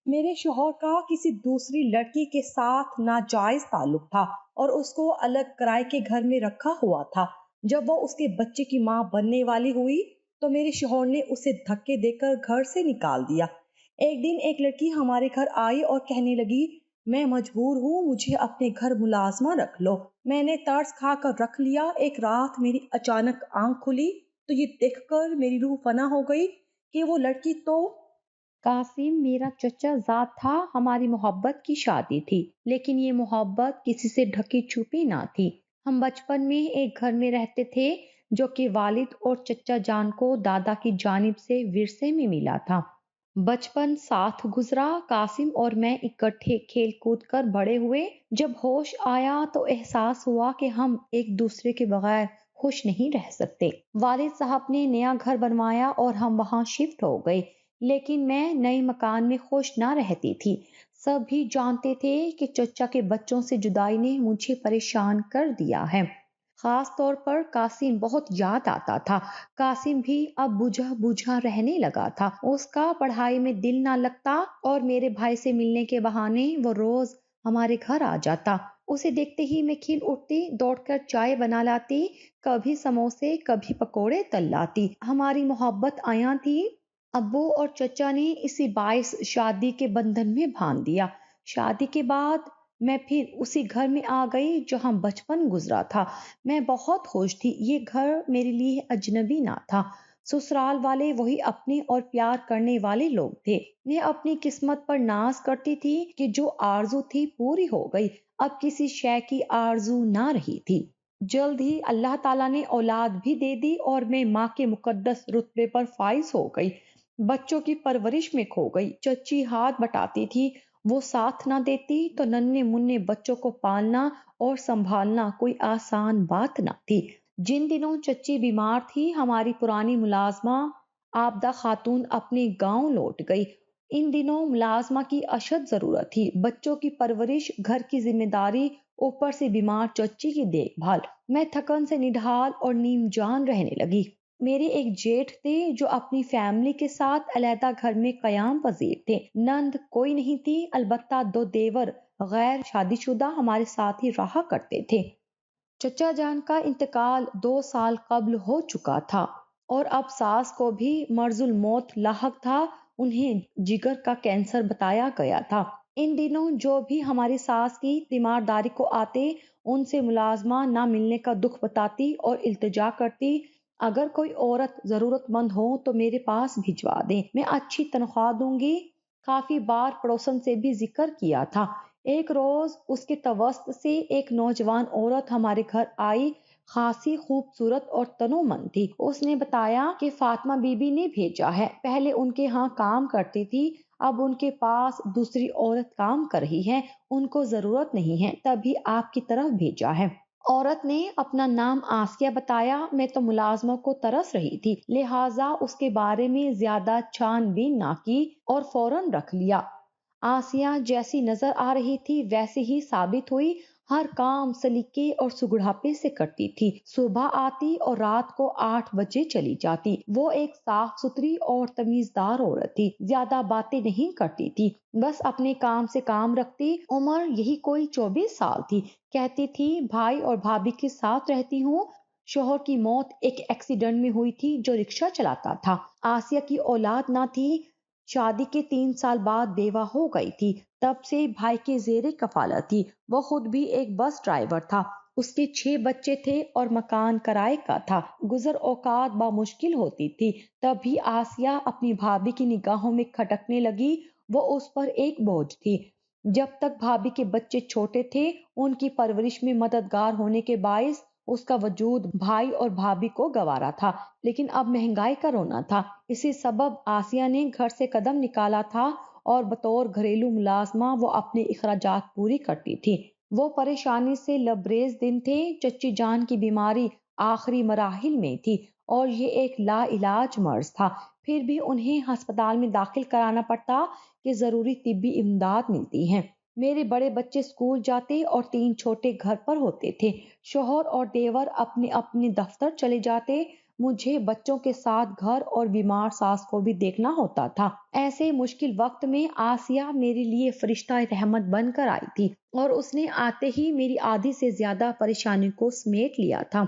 میرے شوہر کا کسی دوسری لڑکی کے ساتھ ناجائز تعلق تھا اور اس کو الگ کرائے کے گھر میں رکھا ہوا تھا۔ جب وہ اس کے بچے کی ماں بننے والی ہوئی تو میرے شوہر نے اسے دھکے دے کر گھر سے نکال دیا۔ ایک دن ایک لڑکی ہمارے گھر آئی اور کہنے لگی، میں مجبور ہوں، مجھے اپنے گھر ملازمہ رکھ لو۔ میں نے ترس کھا کر رکھ لیا۔ ایک رات میری اچانک آنکھ کھلی تو یہ دیکھ کر میری روح فنا ہو گئی کہ وہ لڑکی تو قاسم میرا چچا زاد تھا۔ ہماری محبت کی شادی تھی، لیکن یہ محبت کسی سے ڈھکی چھپی نہ تھی۔ ہم بچپن میں ایک گھر میں رہتے تھے جو کہ والد اور چچا جان کو دادا کی جانب سے ورثے میں ملا تھا۔ بچپن ساتھ گزرا، قاسم اور میں اکٹھے کھیل کود کر بڑے ہوئے۔ جب ہوش آیا تو احساس ہوا کہ ہم ایک دوسرے کے بغیر خوش نہیں رہ سکتے۔ والد صاحب نے نیا گھر بنوایا اور ہم وہاں شفٹ ہو گئے، لیکن میں نئے مکان میں خوش نہ رہتی تھی۔ سب بھی جانتے تھے کہ چچا کے بچوں سے جدائی نے مجھے پریشان کر دیا ہے۔ خاص طور پر قاسم بہت یاد آتا تھا۔ قاسم بھی اب بجھا بجھا رہنے لگا تھا۔ اس کا پڑھائی میں دل نہ لگتا اور میرے بھائی سے ملنے کے بہانے وہ روز ہمارے گھر آ جاتا۔ اسے دیکھتے ہی میں کھل اٹھتی، دوڑ کر چائے بنا لاتی، کبھی سموسے کبھی پکوڑے تل لاتی۔ ہماری محبت آیا تھی۔ ابو اور چچا نے اسی باعث شادی کے بندھن میں باندھ دیا۔ شادی کے بعد میں پھر اسی گھر میں آ گئی جہاں بچپن گزرا تھا۔ میں بہت خوش تھی۔ یہ گھر میرے لیے اجنبی نہ تھا۔ سسرال والے وہی اپنے اور پیار کرنے والے لوگ تھے۔ میں اپنی قسمت پر ناز کرتی تھی کہ جو آرزو تھی پوری ہو گئی، اب کسی شے کی آرزو نہ رہی تھی۔ جلد ہی اللہ تعالیٰ نے اولاد بھی دے دی اور میں ماں کے مقدس رتبے پر فائز ہو گئی۔ بچوں کی پرورش میں کھو گئی۔ چچی ہاتھ بٹاتی تھی، وہ ساتھ نہ دیتی تو ننھے منھے بچوں کو پالنا اور سنبھالنا کوئی آسان بات نہ تھی۔ جن دنوں چچی بیمار تھی، ہماری پرانی ملازمہ عابدہ خاتون اپنے گاؤں لوٹ گئی۔ ان دنوں ملازمہ کی اشد ضرورت تھی۔ بچوں کی پرورش، گھر کی ذمہ داری، اوپر سے بیمار چچی کی دیکھ بھال۔ میں تھکن سے نڈھال اور نیم جان رہنے لگی۔ میرے ایک جیٹھ تھے جو اپنی فیملی کے ساتھ علیحدہ گھر میں قیام پذیر تھے۔ نند کوئی نہیں تھی، البتہ 2 دیور غیر شادی شدہ ہمارے ساتھ ہی رہا کرتے تھے۔ چچا جان کا انتقال 2 سال قبل ہو چکا تھا اور اب ساس کو بھی مرض الموت لاحق تھا۔ انہیں جگر کا کینسر بتایا گیا تھا۔ ان دنوں جو بھی ہماری ساس کی تیمارداری کو آتے، ان سے ملازمہ نہ ملنے کا دکھ بتاتی اور التجا کرتی، اگر کوئی عورت ضرورت مند ہو تو میرے پاس بھجوا دیں، میں اچھی تنخواہ دوں گی۔ کافی بار پڑوسن سے بھی ذکر کیا تھا۔ ایک روز اس کے توسط سے ایک نوجوان عورت ہمارے گھر آئی، خاصی خوبصورت اور تنومند تھی۔ اس نے بتایا کہ فاطمہ بی بی نے بھیجا ہے۔ پہلے ان کے ہاں کام کرتی تھی، اب ان کے پاس دوسری عورت کام کر رہی ہے، ان کو ضرورت نہیں ہے، تبھی آپ کی طرف بھیجا ہے۔ عورت نے اپنا نام آسیہ بتایا۔ میں تو ملازموں کو ترس رہی تھی، لہٰذا اس کے بارے میں زیادہ چھان بین نہ کی اور فوراً رکھ لیا۔ آسیہ جیسی نظر آ رہی تھی ویسے ہی ثابت ہوئی۔ ہر کام سلیقے اور سگڑاپے سے کرتی تھی۔ صبح آتی اور رات کو 8 بجے چلی جاتی۔ وہ ایک صاف ستھری اور تمیزدار عورت تھی، زیادہ باتیں نہیں کرتی تھی، بس اپنے کام سے کام رکھتی۔ عمر یہی کوئی 24 سال تھی۔ کہتی تھی بھائی اور بھابھی کے ساتھ رہتی ہوں۔ شوہر کی موت ایک ایکسیڈنٹ میں ہوئی تھی جو رکشہ چلاتا تھا۔ آسیہ کی اولاد نہ تھی، شادی کے 3 سال بعد بیوہ ہو گئی تھی، تب سے بھائی کے زیر کفالت تھی۔ وہ خود بھی ایک بس ڈرائیور تھا۔ اس کے 6 بچے تھے اور مکان کرائے کا تھا۔ گزر اوقات بامشکل ہوتی تھی، تب بھی آسیہ اپنی بھابھی کی نگاہوں میں کھٹکنے لگی۔ وہ اس پر ایک بوجھ تھی۔ جب تک بھابھی کے بچے چھوٹے تھے، ان کی پرورش میں مددگار ہونے کے باعث اس کا وجود بھائی اور بھابھی کو گوارا تھا، لیکن اب مہنگائی کا رونا تھا۔ اسی سبب آسیہ نے گھر سے قدم نکالا تھا اور بطور گھریلو ملازمہ وہ اپنے اخراجات پوری کرتی تھی۔ وہ پریشانی سے لبریز دن تھے۔ چچی جان کی بیماری آخری مراحل میں تھی اور یہ ایک لا علاج مرض تھا، پھر بھی انہیں ہسپتال میں داخل کرانا پڑتا کہ ضروری طبی امداد ملتی ہے۔ میرے بڑے بچے اسکول جاتے اور 3 چھوٹے گھر پر ہوتے تھے۔ شوہر اور دیور اپنے اپنے دفتر چلے جاتے۔ مجھے بچوں کے ساتھ گھر اور بیمار ساس کو بھی دیکھنا ہوتا تھا۔ ایسے مشکل وقت میں آسیہ میرے لیے فرشتہ رحمت بن کر آئی تھی اور اس نے آتے ہی میری آدھی سے زیادہ پریشانی کو سمیٹ لیا تھا۔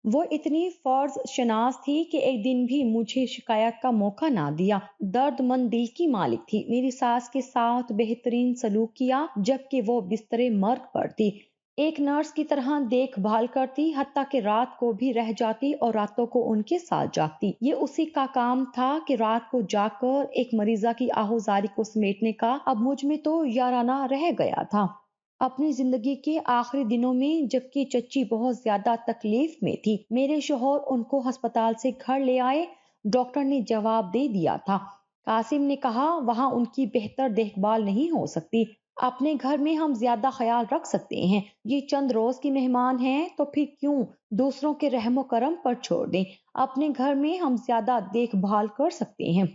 وہ اتنی فرض شناس تھی کہ ایک دن بھی مجھے شکایت کا موقع نہ دیا۔ درد مند دل کی مالک تھی، میری ساس کے ساتھ بہترین سلوک کیا جبکہ وہ بستر مرگ پر تھی۔ ایک نرس کی طرح دیکھ بھال کرتی، حتیٰ کہ رات کو بھی رہ جاتی اور راتوں کو ان کے ساتھ جاگتی۔ یہ اسی کا کام تھا کہ رات کو جاگ کر ایک مریضہ کی آہوزاری کو سمیٹنے کا اب مجھ میں تو یارانہ رہ گیا تھا۔ اپنی زندگی کے آخری دنوں میں جبکہ چچی بہت زیادہ تکلیف میں تھی، میرے شوہر ان کو ہسپتال سے گھر لے آئے۔ ڈاکٹر نے جواب دے دیا تھا، قاسم نے کہا، وہاں ان کی بہتر دیکھ بھال نہیں ہو سکتی۔ اپنے گھر میں ہم زیادہ خیال رکھ سکتے ہیں، یہ چند روز کی مہمان ہیں تو پھر کیوں دوسروں کے رحم و کرم پر چھوڑ دیں۔ اپنے گھر میں ہم زیادہ دیکھ بھال کر سکتے ہیں۔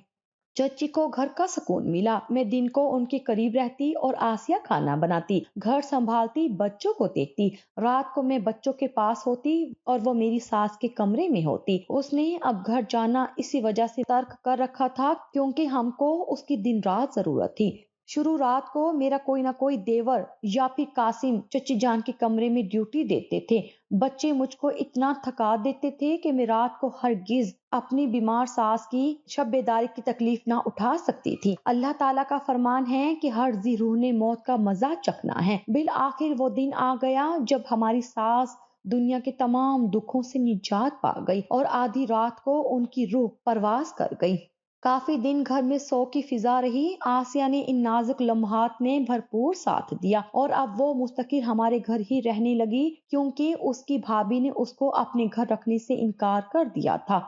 چچی کو گھر کا سکون ملا۔ میں دن کو ان کے قریب رہتی اور آسیہ کھانا بناتی، گھر سنبھالتی، بچوں کو دیکھتی۔ رات کو میں بچوں کے پاس ہوتی اور وہ میری ساس کے کمرے میں ہوتی۔ اس نے اب گھر جانا اسی وجہ سے ترک کر رکھا تھا کیونکہ ہم کو اس کی دن رات ضرورت تھی۔ شروع رات کو میرا کوئی نہ کوئی دیور یا پھر قاسم چچی جان کے کمرے میں ڈیوٹی دیتے تھے۔ بچے مجھ کو اتنا تھکا دیتے تھے کہ میں رات کو ہرگز اپنی بیمار ساس کی شب بیداری کی تکلیف نہ اٹھا سکتی تھی۔ اللہ تعالیٰ کا فرمان ہے کہ ہر ذی روح نے موت کا مزہ چکھنا ہے۔ بالآخر وہ دن آ گیا جب ہماری ساس دنیا کے تمام دکھوں سے نجات پا گئی اور آدھی رات کو ان کی روح پرواز کر گئی۔ کافی دن گھر میں سو کی فضا رہی۔ آسیہ نے ان نازک لمحات میں بھرپور ساتھ دیا اور اب وہ مستقل ہمارے گھر ہی رہنے لگی کیونکہ اس کی بھابھی نے اس کو اپنے گھر رکھنے سے انکار کر دیا تھا۔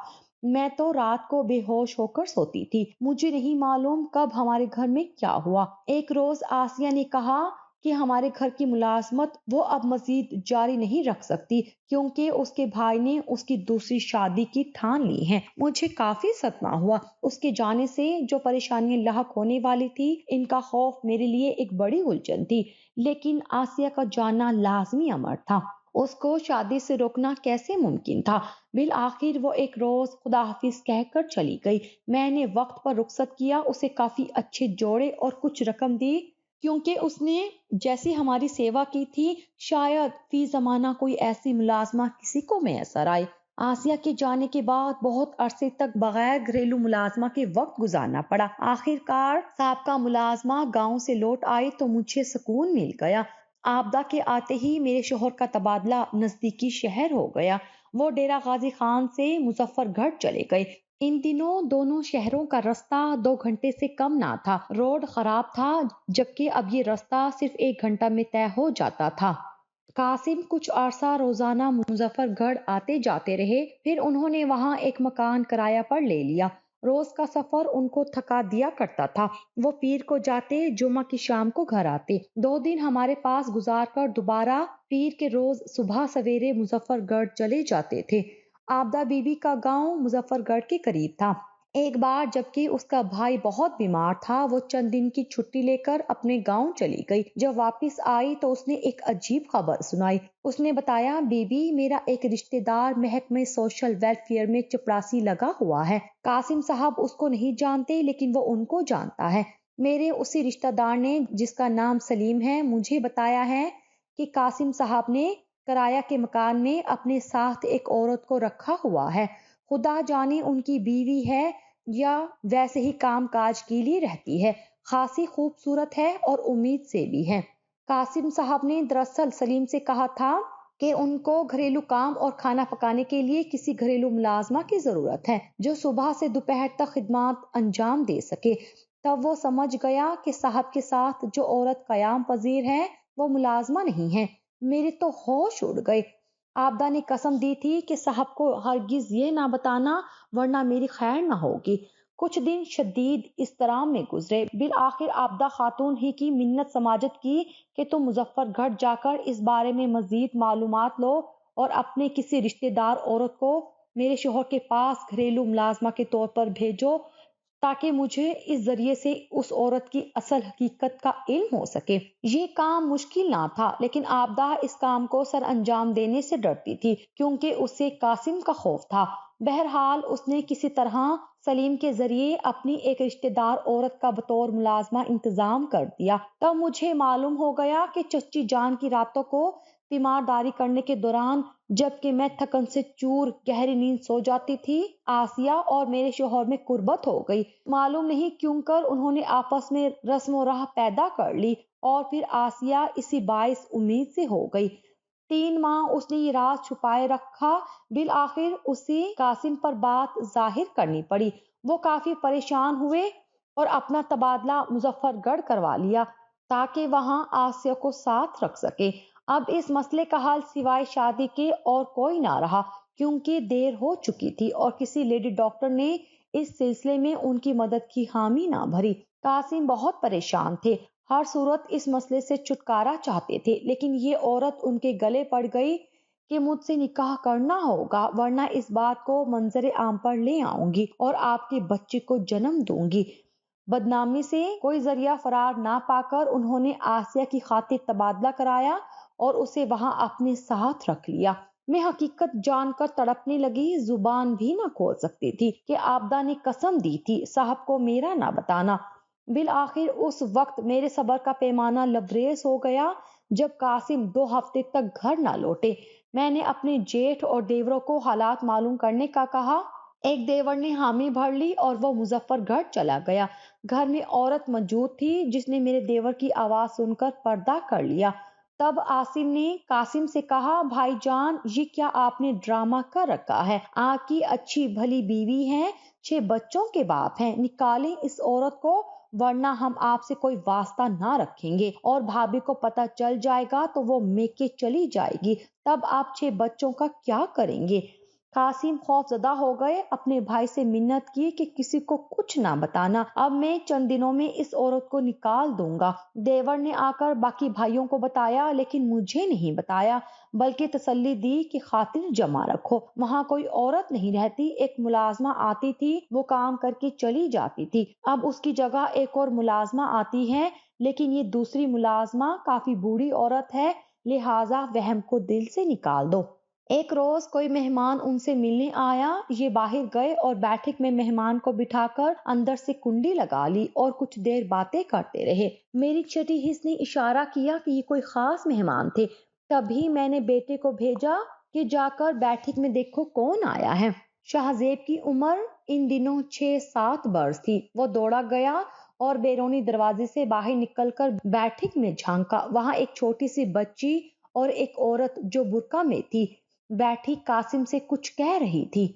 میں تو رات کو بے ہوش ہو کر سوتی تھی۔ مجھے نہیں معلوم کب ہمارے گھر میں کیا ہوا۔ ایک روز آسیہ نے کہا کہ ہمارے گھر کی ملازمت وہ اب مزید جاری نہیں رکھ سکتی کیونکہ اس کے بھائی نے اس کی دوسری شادی کی ٹھان لی ہے۔ مجھے کافی صدمہ ہوا۔ اس کے جانے سے جو پریشانیاں لاحق ہونے والی تھی، ان کا خوف میرے لیے ایک بڑی الجھن تھی، لیکن آسیہ کا جانا لازمی امر تھا۔ اس کو شادی سے روکنا کیسے ممکن تھا؟ بالآخر وہ ایک روز خدا حافظ کہہ کر چلی گئی۔ میں نے وقت پر رخصت کیا، اسے کافی اچھے جوڑے اور کچھ رقم دی کیونکہ اس نے جیسی ہماری سیوا کی تھی، شاید فی زمانہ کوئی ایسی ملازمہ کسی کو میسر آئے۔ آسیہ کے جانے کے بعد بہت عرصے تک بغیر گھریلو ملازمہ کے وقت گزارنا پڑا۔ آخر کار سابقہ ملازمہ گاؤں سے لوٹ آئی تو مجھے سکون مل گیا۔ آبدہ کے آتے ہی میرے شوہر کا تبادلہ نزدیکی شہر ہو گیا۔ وہ ڈیرہ غازی خان سے مظفر گڑھ چلے گئے۔ ان دنوں دونوں شہروں کا رستہ 2 گھنٹے سے کم نہ تھا۔ روڈ خراب تھا جبکہ اب یہ رستہ صرف 1 گھنٹہ میں طے ہو جاتا تھا۔ قاسم کچھ عرصہ روزانہ مظفر گڑھ آتے جاتے رہے، پھر انہوں نے وہاں ایک مکان کرایہ پر لے لیا۔ روز کا سفر ان کو تھکا دیا کرتا تھا۔ وہ پیر کو جاتے، جمعہ کی شام کو گھر آتے۔ 2 دن ہمارے پاس گزار کر دوبارہ پیر کے روز صبح سویرے مظفر گڑھ چلے جاتے تھے۔ آبدہ بی بی کا گاؤں مظفر گڑھ کے قریب تھا۔ ایک بار جبکہ اس کا بھائی بہت بیمار تھا، وہ چند دن کی چھٹی لے کر اپنے گاؤں چلی گئی۔ جب واپس آئی تو اس نے ایک عجیب خبر سنائی۔ اس نے بتایا، بی بی، میرا ایک رشتہ دار محکمہ سوشل ویلفیئر میں چپڑاسی لگا ہوا ہے۔ قاسم صاحب اس کو نہیں جانتے لیکن وہ ان کو جانتا ہے۔ میرے اسی رشتہ دار نے، جس کا نام سلیم ہے، مجھے بتایا ہے کہ قاسم صاحب نے کرایہ کے مکان میں اپنے ساتھ ایک عورت کو رکھا ہوا ہے۔ خدا جانے ان کی بیوی ہے یا ویسے ہی کام کاج کے لیے رہتی ہے۔ خاصی خوبصورت ہے اور امید سے بھی ہے۔ قاسم صاحب نے دراصل سلیم سے کہا تھا کہ ان کو گھریلو کام اور کھانا پکانے کے لیے کسی گھریلو ملازمہ کی ضرورت ہے جو صبح سے دوپہر تک خدمات انجام دے سکے۔ تب وہ سمجھ گیا کہ صاحب کے ساتھ جو عورت قیام پذیر ہے وہ ملازمہ نہیں ہے۔ میرے تو ہوش اڑ گئے۔ آبدہ نے قسم دی تھی کہ صاحب کو ہرگز یہ نہ بتانا ورنہ میری خیر نہ ہوگی۔ کچھ دن شدید اضطراب میں گزرے۔ بالآخر آبدہ خاتون ہی کی منت سماجت کی کہ تم مظفر گڑھ جا کر اس بارے میں مزید معلومات لو اور اپنے کسی رشتہ دار عورت کو میرے شوہر کے پاس گھریلو ملازمہ کے طور پر بھیجو تاکہ مجھے اس ذریعے سے اس عورت کی اصل حقیقت کا علم ہو سکے۔ یہ کام مشکل نہ تھا، لیکن آبدہ اس کام کو سر انجام دینے سے ڈرتی تھی کیونکہ اسے قاسم کا خوف تھا۔ بہرحال اس نے کسی طرح سلیم کے ذریعے اپنی ایک رشتہ دار عورت کا بطور ملازمہ انتظام کر دیا۔ تب مجھے معلوم ہو گیا کہ چچی جان کی راتوں کو تیمارداری کرنے کے دوران جبکہ میں تھکن سے چور گہری نیند سو جاتی تھی، آسیہ اور میرے شوہر میں قربت ہو گئی۔ معلوم نہیں کیوں کر انہوں نے آپس میں رسم و راہ پیدا کر لی اور پھر آسیہ اسی باعث امید سے ہو گئی۔ 3 ماہ اس نے یہ راز چھپائے رکھا، بالآخر اسے قاسم پر بات ظاہر کرنی پڑی۔ وہ کافی پریشان ہوئے اور اپنا تبادلہ مظفر گڑھ کروا لیا تاکہ وہاں آسیہ کو ساتھ رکھ سکے۔ اب اس مسئلے کا حل سوائے شادی کے اور کوئی نہ رہا کیونکہ دیر ہو چکی تھی اور کسی لیڈی ڈاکٹر نے اس سلسلے میں ان کی مدد کی حامی نہ بھری۔ قاسم بہت پریشان تھے، ہر صورت اس مسئلے سے چھٹکارا چاہتے تھے، لیکن یہ عورت ان کے گلے پڑ گئی کہ مجھ سے نکاح کرنا ہوگا ورنہ اس بات کو منظر عام پر لے آؤں گی اور آپ کے بچے کو جنم دوں گی۔ بدنامی سے کوئی ذریعہ فرار نہ پا کر انہوں نے آسیہ کی خاطر تبادلہ کرایا اور اسے وہاں اپنے ساتھ رکھ لیا۔ میں حقیقت جان کر تڑپنے لگی، زبان بھی نہ کھول سکتی تھی کہ آبدہ نے قسم دی تھی صاحب کو میرا نہ بتانا۔ بالآخر اس وقت میرے صبر کا پیمانہ لبریز ہو گیا جب قاسم 2 ہفتے تک گھر نہ لوٹے۔ میں نے اپنے جیٹھ اور دیوروں کو حالات معلوم کرنے کا کہا۔ ایک دیور نے حامی بھر لی اور وہ مظفر گڑھ چلا گیا۔ گھر میں عورت موجود تھی جس نے میرے دیور کی آواز سن کر پردہ کر لیا۔ تب آسم نے قاسم سے کہا، بھائی جان یہ کیا آپ نے ڈرامہ کر رکھا ہے؟ آپ کی اچھی بھلی بیوی ہیں، 6 بچوں کے باپ ہیں، نکالیں اس عورت کو ورنہ ہم آپ سے کوئی واسطہ نہ رکھیں گے اور بھابھی کو پتہ چل جائے گا تو وہ میکے چلی جائے گی، تب آپ 6 بچوں کا کیا کریں گے؟ قاسم خوف زدہ ہو گئے، اپنے بھائی سے منت کی کہ کسی کو کچھ نہ بتانا، اب میں چند دنوں میں اس عورت کو نکال دوں گا۔ دیور نے آ کر باقی بھائیوں کو بتایا لیکن مجھے نہیں بتایا، بلکہ تسلی دی کہ خاطر جمع رکھو، وہاں کوئی عورت نہیں رہتی، ایک ملازمہ آتی تھی، وہ کام کر کے چلی جاتی تھی، اب اس کی جگہ ایک اور ملازمہ آتی ہے، لیکن یہ دوسری ملازمہ کافی بوڑھی عورت ہے، لہٰذا وہم کو دل سے نکال دو۔ ایک روز کوئی مہمان ان سے ملنے آیا، یہ باہر گئے اور بیٹھک میں مہمان کو بٹھا کر اندر سے کنڈی لگا لی اور کچھ دیر باتیں کرتے رہے۔ میری چھٹی حس نے اشارہ کیا کہ یہ کوئی خاص مہمان تھے، تبھی میں نے بیٹے کو بھیجا کہ جا کر بیٹھک میں دیکھو کون آیا ہے۔ شہزیب کی عمر ان دنوں 6-7 برس تھی۔ وہ دوڑا گیا اور بیرونی دروازے سے باہر نکل کر بیٹھک میں جھانکا، وہاں ایک چھوٹی سی بچی اور ایک عورت جو برقع میں تھی بیٹھی قاسم سے کچھ کہہ رہی تھی۔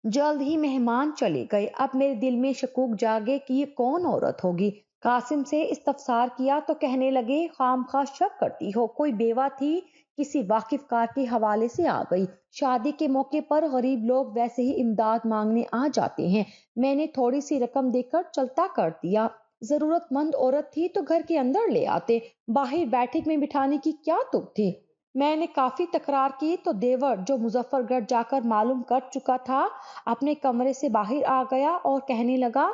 جلد ہی مہمان چلے گئے۔ اب میرے دل میں شکوک جاگے کہ یہ کون عورت ہوگی۔ قاسم سے استفسار کیا تو کہنے لگے، خام خواہ شک کرتی ہو، کوئی بیوہ تھی، کسی واقف کار کے حوالے سے آ گئی۔ شادی کے موقع پر غریب لوگ ویسے ہی امداد مانگنے آ جاتے ہیں، میں نے تھوڑی سی رقم دے کر چلتا کر دیا، ضرورت مند عورت تھی تو گھر کے اندر لے آتے، باہر بیٹھک میں بٹھانے کی کیا تک تھی۔ میں نے کافی تکرار کی تو دیور جو مظفر گڑھ جا کر معلوم کر چکا تھا اپنے کمرے سے باہر آ گیا اور کہنے لگا،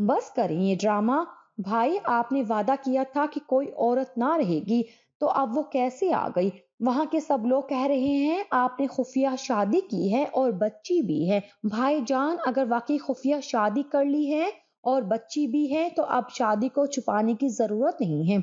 بس کریں یہ ڈرامہ، بھائی آپ نے وعدہ کیا تھا کہ کوئی عورت نہ رہے گی، تو اب وہ کیسے آ گئی؟ وہاں کے سب لوگ کہہ رہے ہیں آپ نے خفیہ شادی کی ہے اور بچی بھی ہے۔ بھائی جان اگر واقعی خفیہ شادی کر لی ہے اور بچی بھی ہے تو اب شادی کو چھپانے کی ضرورت نہیں ہے۔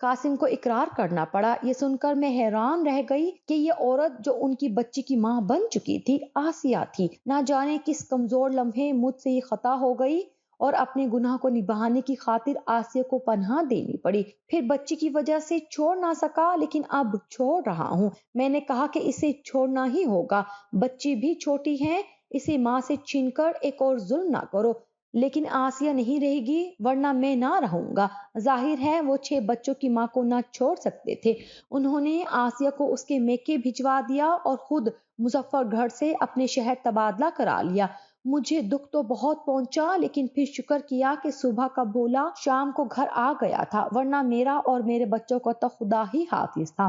قاسم کو اقرار کرنا پڑا۔ یہ سن کر میں حیران رہ گئی کہ یہ عورت جو ان کی بچی کی ماں بن چکی تھی آسیہ تھی۔ نہ جانے کس کمزور لمحے مجھ سے یہ خطا ہو گئی اور اپنے گناہ کو نبھانے کی خاطر آسیہ کو پناہ دینی پڑی۔ پھر بچی کی وجہ سے چھوڑ نہ سکا لیکن اب چھوڑ رہا ہوں۔ میں نے کہا کہ اسے چھوڑنا ہی ہوگا، بچی بھی چھوٹی ہے، اسے ماں سے چھین کر ایک اور ظلم نہ کرو، لیکن آسیہ نہیں رہے گی ورنہ میں نہ رہوں گا۔ ظاہر ہے وہ 6 بچوں کی ماں کو نہ چھوڑ سکتے تھے۔ انہوں نے آسیہ کو اس کے میکے بھجوا دیا اور خود مظفر گڑھ سے اپنے شہر تبادلہ کرا لیا۔ مجھے دکھ تو بہت پہنچا لیکن پھر شکر کیا کہ صبح کا بھولا شام کو گھر آ گیا تھا، ورنہ میرا اور میرے بچوں کا تو خدا ہی حافظ تھا۔